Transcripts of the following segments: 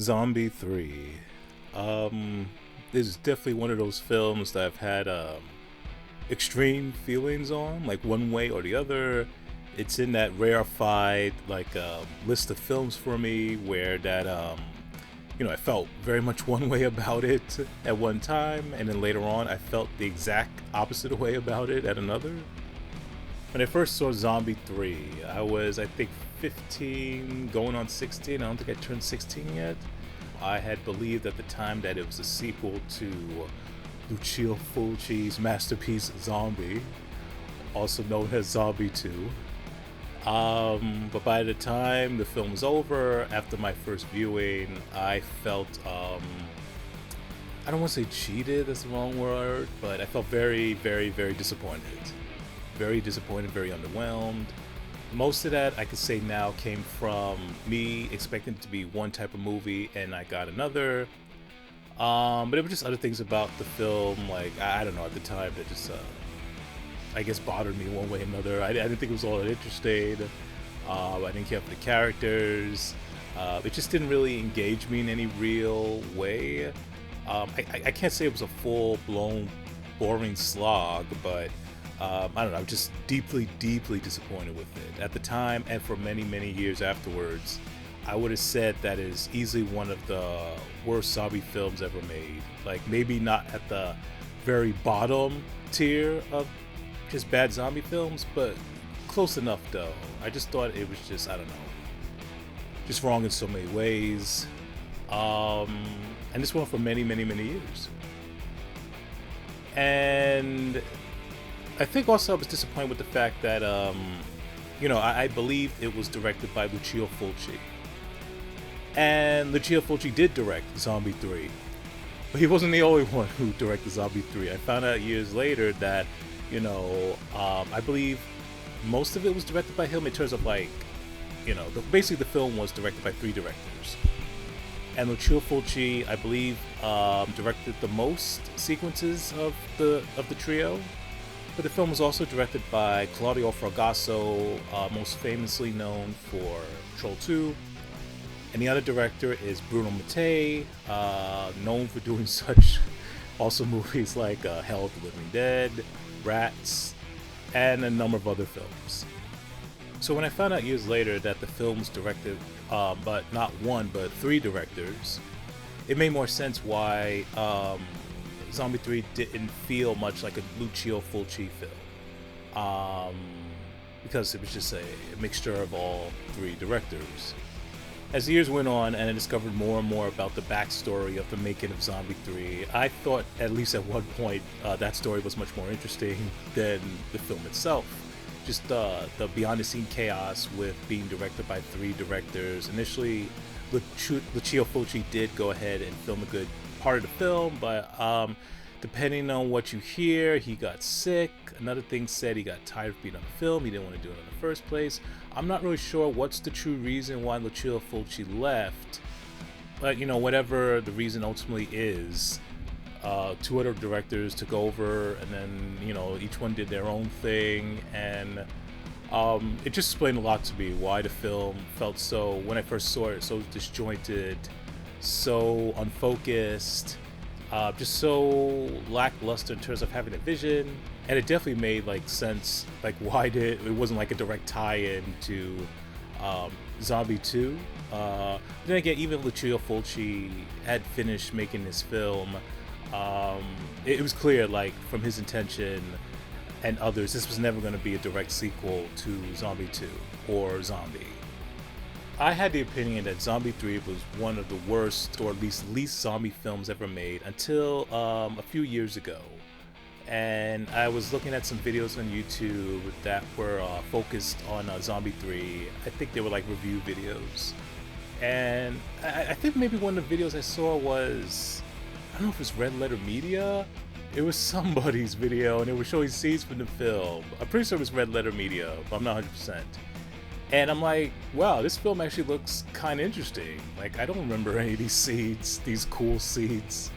Zombie 3. This is definitely one of those films that I've had extreme feelings on, like one way or the other. It's in that rarefied list of films for me where I felt very much one way about it at one time, and then later on I felt the exact opposite way about it at another. When I first saw Zombie 3, I was, I think, 15, going on 16. I don't think I turned 16 yet. I had believed at the time that it was a sequel to Lucio Fulci's masterpiece Zombie, also known as Zombie 2. But by the time the film was over, after my first viewing, I felt, I don't want to say cheated, that's the wrong word, but I felt very, very, very disappointed. Very disappointed, very underwhelmed. Most of that I could say now came from me expecting it to be one type of movie and I got another. But it was just other things about the film, like I don't know, at the time that just I guess bothered me one way or another. I didn't think it was all that interesting. I didn't care for the characters. It just didn't really engage me in any real way. I can't say it was a full-blown boring slog, but I don't know, I'm just deeply, deeply disappointed with it. At the time, and for many, many years afterwards, I would have said that is easily one of the worst zombie films ever made. Like, maybe not at the very bottom tier of just bad zombie films, but close enough though. I just thought it was just, I don't know, just wrong in so many ways. And this went on for many, many, many years. And I think also I was disappointed with the fact that, I believe it was directed by Lucio Fulci. And Lucio Fulci did direct Zombie 3. But he wasn't the only one who directed Zombie 3. I found out years later that, I believe most of it was directed by him in terms of basically the film was directed by 3 directors. And Lucio Fulci, I believe, directed the most sequences of the trio. But the film was also directed by Claudio Fragasso, most famously known for Troll 2. And the other director is Bruno Mattei, known for doing such awesome movies like Hell of the Living Dead, Rats, and a number of other films. So when I found out years later that the film was directed, but not one, but 3 directors, it made more sense why Zombie 3 didn't feel much like a Lucio Fulci film, because it was just a mixture of all 3 directors. As the years went on and I discovered more and more about the backstory of the making of Zombie 3, I thought, at least at one point, that story was much more interesting than the film itself. Just the behind-the-scene chaos with being directed by 3 directors. Initially, Lucio Fulci did go ahead and film a good part of the film, but depending on what you hear, he got sick. Another thing said he got tired of being on the film. He didn't want to do it in the first place. I'm not really sure what's the true reason why Lucio Fulci left, but whatever the reason ultimately is, 2 other directors took over, and then each one did their own thing, and it just explained a lot to me why the film felt so, when I first saw it, so disjointed, so unfocused, just so lackluster in terms of having a vision. And it definitely made sense, why it wasn't a direct tie-in to Zombie 2. Then again, even Lucio Fulci had finished making this film. It was clear, from his intention and others, this was never going to be a direct sequel to Zombie 2 or Zombie. I had the opinion that Zombie 3 was one of the worst, or at least zombie films ever made until a few years ago. And I was looking at some videos on YouTube that were focused on Zombie 3. I think they were review videos. And I think maybe one of the videos I saw was, I don't know if it was Red Letter Media. It was somebody's video and it was showing scenes from the film. I'm pretty sure it was Red Letter Media, but I'm not 100%. And I'm like, wow, this film actually looks kind of interesting. I don't remember any of these scenes, these cool scenes,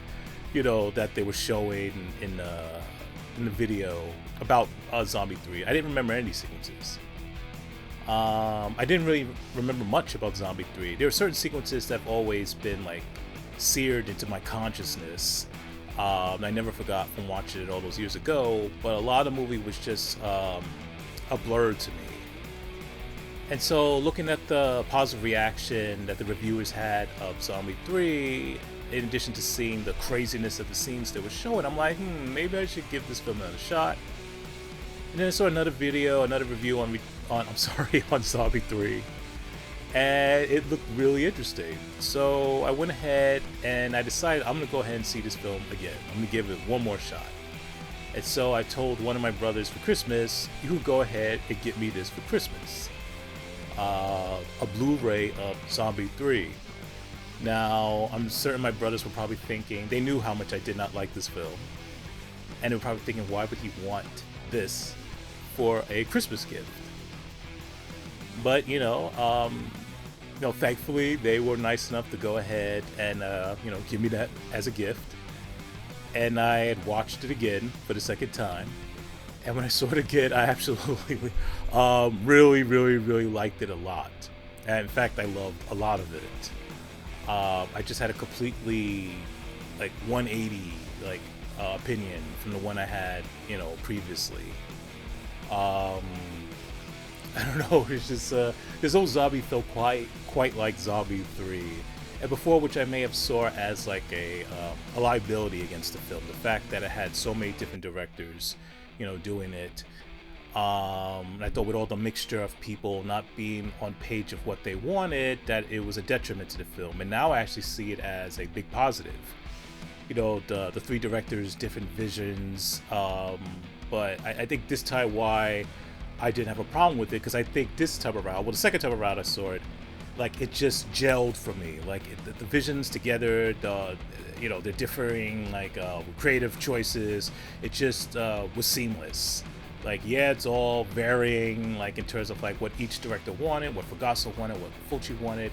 that they were showing in the video about Zombie 3. I didn't remember any sequences. I didn't really remember much about Zombie 3. There are certain sequences that have always been like seared into my consciousness. I never forgot from watching it all those years ago, but a lot of the movie was just a blur to me. And so looking at the positive reaction that the reviewers had of Zombie 3, in addition to seeing the craziness of the scenes they were showing, I'm like, maybe I should give this film another shot. And then I saw another review on on Zombie 3, and it looked really interesting. So I went ahead and I decided I'm gonna go ahead and see this film again. I'm gonna give it one more shot. And so I told one of my brothers for Christmas, you can go ahead and get me this for Christmas. A Blu-ray of Zombie 3. Now, I'm certain my brothers were probably thinking, they knew how much I did not like this film, and they were probably thinking, why would he want this for a Christmas gift? But thankfully they were nice enough to go ahead and give me that as a gift. And I had watched it again for the second time, and when I saw it again, I absolutely really, really, really liked it a lot. And in fact, I loved a lot of it. I just had a completely 180 opinion from the one I had previously. I don't know, it's just this old Zombie felt quite like Zombie 3, and before, which I may have saw as like a liability against the film, the fact that it had so many different directors doing it. I thought with all the mixture of people not being on page of what they wanted, that it was a detriment to the film. And now I actually see it as a big positive. The three directors, different visions. But I think this time why I didn't have a problem with it, because I think this time around, the second time around I saw it, it just gelled for me. The visions together, the differing creative choices, it just was seamless. It's all varying in terms of what each director wanted, what Fugasso wanted, what Fulci wanted,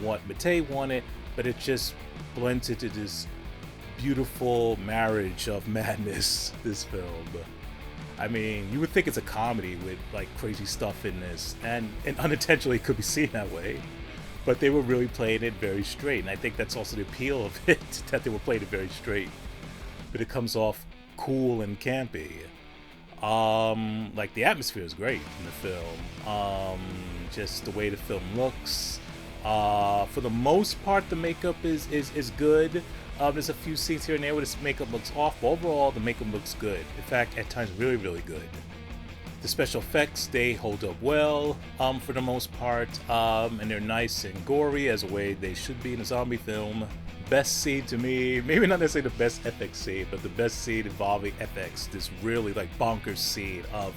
what Mattei wanted, but it just blends into this beautiful marriage of madness, this film. I mean, you would think it's a comedy with crazy stuff in this, and unintentionally it could be seen that way, but they were really playing it very straight, and I think that's also the appeal of it, that they were playing it very straight, but it comes off cool and campy. The atmosphere is great in the film. Just the way the film looks. For the most part, the makeup is good. There's a few scenes here and there where this makeup looks off, but overall the makeup looks good. In fact, at times really, really good. The special effects, they hold up well for the most part, and they're nice and gory as a way they should be in a zombie film. Best scene to me, maybe not necessarily the best FX scene, but the best scene involving FX, this really bonkers scene of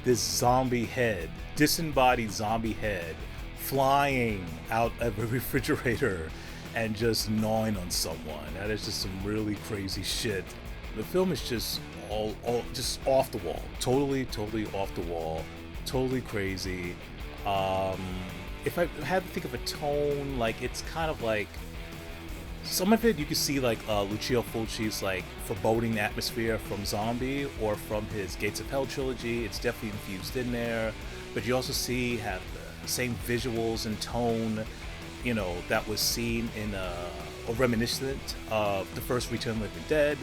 this zombie head, disembodied zombie head, flying out of a refrigerator and just gnawing on someone. That is just some really crazy shit. The film is just all just off the wall, totally off the wall, totally crazy. If I had to think of a tone, it's kind of some of it you can see Lucio Fulci's foreboding atmosphere from Zombie or from his Gates of Hell trilogy. It's definitely infused in there, but you also have the same visuals and tone that was seen in or reminiscent of the first Return of the Living Dead.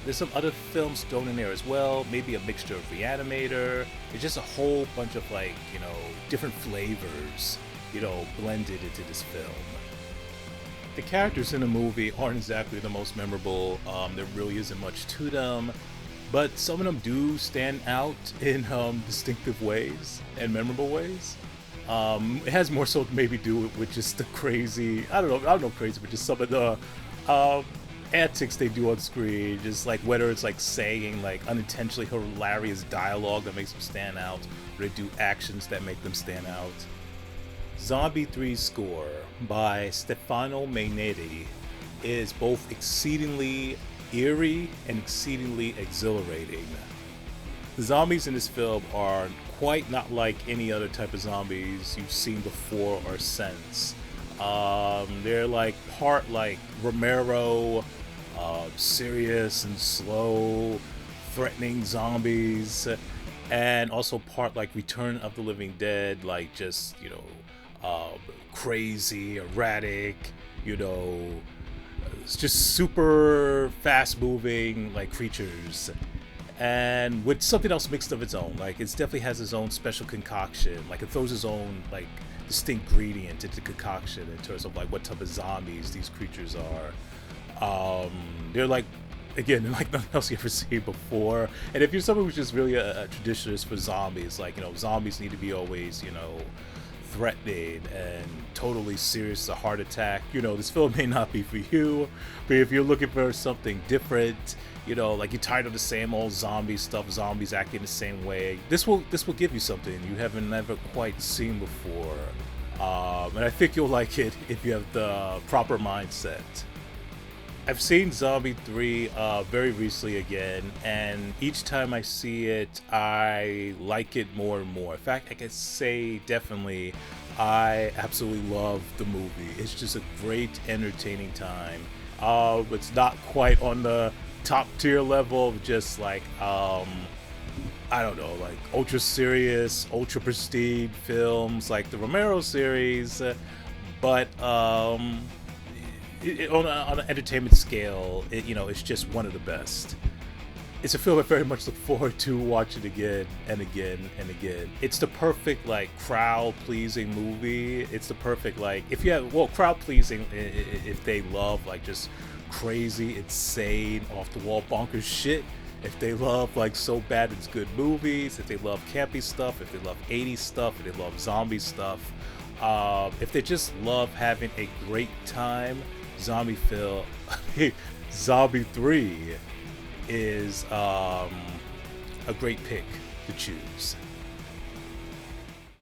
There's some other films thrown in there as well, maybe a mixture of Reanimator. It's just a whole bunch of different flavors blended into this film. The characters in the movie aren't exactly the most memorable. There really isn't much to them, but some of them do stand out in distinctive ways and memorable ways. It has more so to maybe do with just the crazy, I don't know crazy, but just some of the antics they do on screen, just whether it's saying unintentionally hilarious dialogue that makes them stand out, or they do actions that make them stand out. Zombie 3's score by Stefano Mainetti is both exceedingly eerie and exceedingly exhilarating. The zombies in this film are quite not like any other type of zombies you've seen before or since. They're part Romero, serious and slow, threatening zombies, and also part like Return of the Living Dead, like just crazy, erratic, you know, it's just super fast moving like creatures, and with something else mixed of its own. Like it definitely has its own special concoction. Like it throws its own like distinct ingredient into the concoction in terms of like what type of zombies these creatures are. They're like, again, like nothing else you've ever seen before. And if you're someone who's just really a traditionalist for zombies, like, zombies need to be always, threatening and totally serious, a heart attack, this film may not be for you. But if you're looking for something different, like you're tired of the same old zombie stuff, zombies acting the same way, this will give you something you haven't never quite seen before. And I think you'll like it if you have the proper mindset. I've seen Zombie 3 very recently again, and each time I see it, I like it more and more. In fact, I can say definitely I absolutely love the movie. It's just a great, entertaining time. It's not quite on the top tier level of just like, I don't know, like ultra serious, ultra prestige films like the Romero series, but on an entertainment scale, it's just one of the best. It's a film I very much look forward to watching again and again and again. It's the perfect like crowd-pleasing movie. It's the perfect like crowd-pleasing if they love like just crazy, insane, off-the-wall bonkers shit. If they love like so bad it's good movies. If they love campy stuff. If they love 80s stuff. If they love zombie stuff. If they just love having a great time, Zombie 3 is a great pick to choose.